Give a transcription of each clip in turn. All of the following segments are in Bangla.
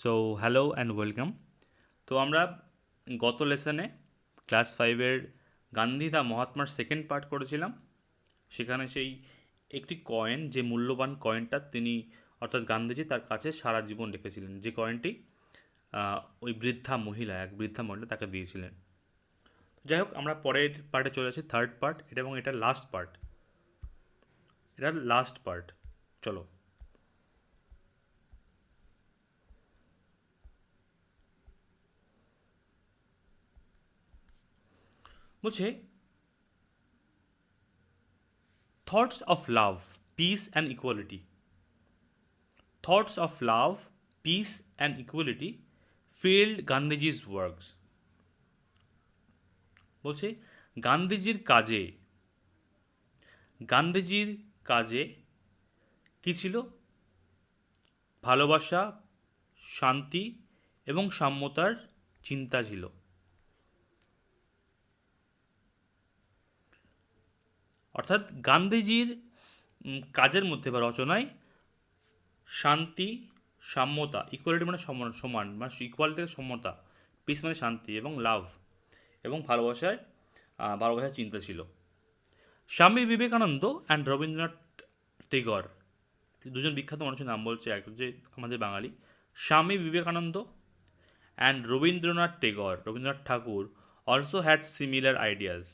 So hello and welcome. তো আমরা গত লেসনে ক্লাস ফাইভের গান্ধী দা মহাত্মার সেকেন্ড পার্ট করেছিলাম। সেখানে সেই একটি কয়েন, যে মূল্যবান কয়েনটা তিনি অর্থাৎ গান্ধীজি তার কাছে সারা জীবন রেখেছিলেন, যে কয়েনটি ওই এক বৃদ্ধা মহিলা তাকে দিয়েছিলেন। যাই হোক, আমরা পরের পার্টে চলে আসি, থার্ড পার্ট এটা, এবং এটা লাস্ট পার্ট। চলো। বলছে thoughts of love, piece and equality. Thoughts of love, peace, and equality filled Gandhiji's works. বলছে গান্ধীজির কাজে গান্ধীজির কাজে কি ছিল? ভালোবাসা, শান্তি এবং সাম্যতার চিন্তা ছিল। অর্থাৎ গান্ধীজির কাজের মধ্যে বা রচনায় শান্তি, সাম্যতা, ইকুয়ালিটি মানে সমান সমান, মানে ইকুয়ালিটি থেকে সমতা, পিস মানে শান্তি, এবং লাভ এবং ভালোবাসার চিন্তা ছিল। স্বামী বিবেকানন্দ অ্যান্ড রবীন্দ্রনাথ টেগর, দুজন বিখ্যাত মানুষের নাম বলছে। এক হচ্ছে আমাদের Bengali Swami Vivekananda and Rabindranath Thakur also had similar ideas.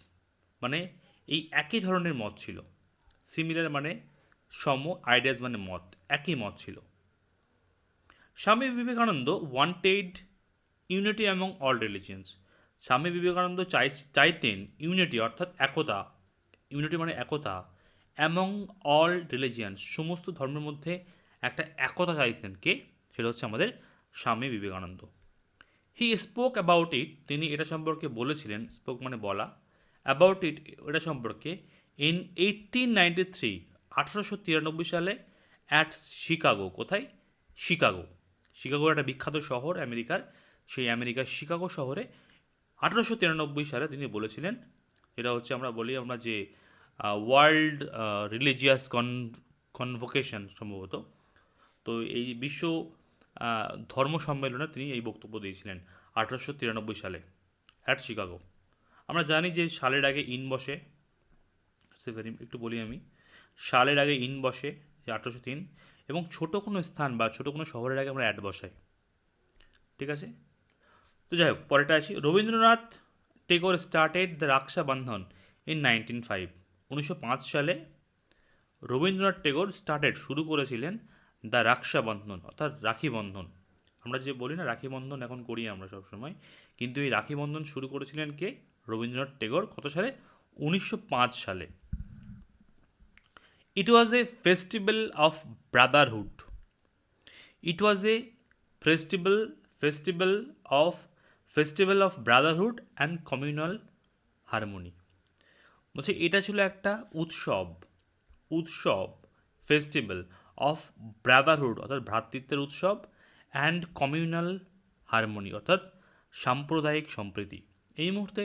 মানে এই একই ধরনের মত ছিল। সিমিলার মানে সম, আইডিয়াস মানে মত, একই মত ছিল। Swami Vivekananda wanted unity among all religions. Swami Vivekananda চাইতেন ইউনিটি অর্থাৎ একতা, ইউনিটি মানে একতা, অ্যামং অল রিলিজিয়ান্স, সমস্ত ধর্মের মধ্যে একটা একতা চাইতেন। কে? সেটা হচ্ছে আমাদের Swami Vivekananda. He spoke about it, তিনি এটা সম্পর্কে বলেছিলেন, স্পোক মানে বলা, অ্যাবাউট ইট এটা সম্পর্কে, ইন 1893, 1893 সালে, অ্যাট শিকাগো। কোথায়? শিকাগো। শিকাগোর একটা বিখ্যাত শহর আমেরিকার, সেই আমেরিকার শিকাগো শহরে 1893 সালে তিনি বলেছিলেন। এটা হচ্ছে আমরা যে ওয়ার্ল্ড রিলিজিয়াস কনভোকেশন সম্ভবত। তো এই বিশ্ব ধর্ম সম্মেলনে তিনি এই বক্তব্য দিয়েছিলেন 1893 সালে, অ্যাট শিকাগো। আমরা জানি যে সালের আগে ইন বসে, একটু বলি আমি, সালের আগে ইন বসে, যে 1803, এবং ছোট কোনো স্থান বা ছোট কোনো শহরের আগে আমরা অ্যাড বসাই। ঠিক আছে? তো যাই হোক, পরেটা আসি। Rabindranath Tagore started the Raksha Bandhan in 1905। 1905 সালে রবীন্দ্রনাথ টেগোর শুরু করেছিলেন দ্য রাক্ষা বন্ধন, অর্থাৎ রাখি বন্ধন। আমরা যে বলি না রাখি বন্ধন এখন করি আমরা সবসময়, কিন্তু এই রাখি বন্ধন শুরু করেছিলেন কে? রবীন্দ্রনাথ টেগোর। কত সালে? 1905 সালে। It was a festival of brotherhood. It was a festival festival of festival of brotherhood and communal harmony. বলছে এটা ছিল একটা উৎসব, ফেস্টিভ্যাল অফ ব্রাদারহুড অর্থাৎ ভ্রাতৃত্বের উৎসব, অ্যান্ড কমিউনাল হারমোনি অর্থাৎ সাম্প্রদায়িক সম্প্রীতি। এই মুহূর্তে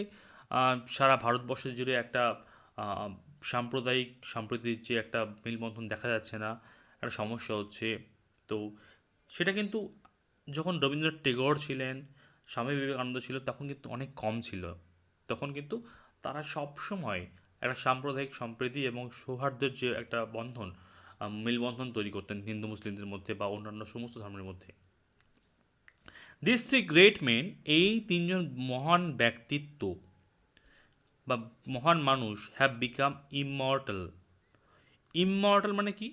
সারা ভারতবর্ষ জুড়ে একটা আহ, সাম্প্রদায়িক সম্প্রীতির যে একটা মেলবন্ধন দেখা যাচ্ছে না, একটা সমস্যা হচ্ছে। তো সেটা কিন্তু যখন রবীন্দ্রনাথ টেগোর ছিলেন, স্বামী বিবেকানন্দ ছিল, তখন কিন্তু অনেক কম ছিল। তখন কিন্তু তারা সবসময় একটা সাম্প্রদায়িক সম্প্রীতি এবং সৌহার্দ্যের যে একটা বন্ধন, মেলবন্ধন তৈরি করতেন হিন্দু মুসলিমদের মধ্যে বা অন্যান্য সমস্ত ধর্মের মধ্যে। দিস থ্রি গ্রেট মেন, এই তিনজন মহান ব্যক্তিত্ব বা মহান মানুষ, হ্যাভ বিকাম ইমমর্টাল। ইমমর্টাল মানে কি?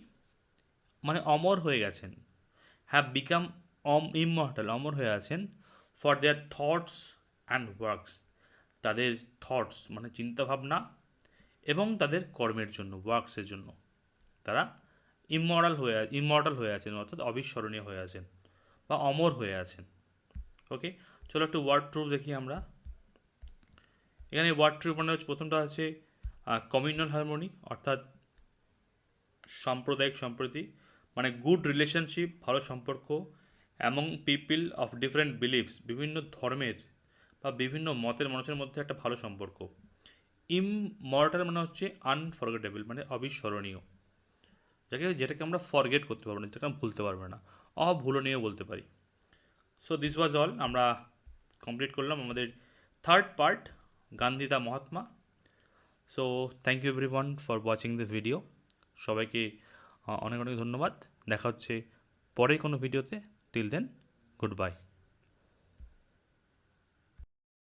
মানে অমর হয়ে গেছেন। হ্যাভ বিকাম ইমমর্টাল, অমর হয়ে আছেন, for their thoughts and works, তাদের থটস মানে চিন্তাভাবনা এবং তাদের কর্মের জন্য, ওয়ার্কসের জন্য তারা ইমমর্টাল হয়ে আছেন, অর্থাৎ অবিস্মরণীয় হয়ে আছেন বা অমর হয়ে আছেন। ওকে, চলো একটু ওয়ার্ড ট্রুথ দেখি আমরা। এখানে ওয়ার্ড ট্রুথ মানে হচ্ছে, প্রথমটা আছে কমিউনাল হারমোনি, অর্থাৎ সাম্প্রদায়িক সম্প্রীতি, মানে গুড রিলেশনশিপ, ভালো সম্পর্ক, among people of different believes, বিভিন্ন ধর্মের বা বিভিন্ন মতের মানুষের মধ্যে একটা ভালো সম্পর্ক। ইমমর্টাল মানে হচ্ছে আনফরগেটেবল, মানে অবিস্মরণীয়, যেটাকে আমরা ফরগেট করতে পারবো না, যেটাকে আমরা ভুলতে পারবো না, অভুলনীয় বলতে পারি। সো দিস ওয়াজ অল, আমরা কমপ্লিট করলাম আমাদের third part, Gandhi the Mahatma. So thank you everyone for watching this video. সবাইকে অনেক অনেক ধন্যবাদ। দেখা হচ্ছে পরের কোনো ভিডিওতে। Till then, good by.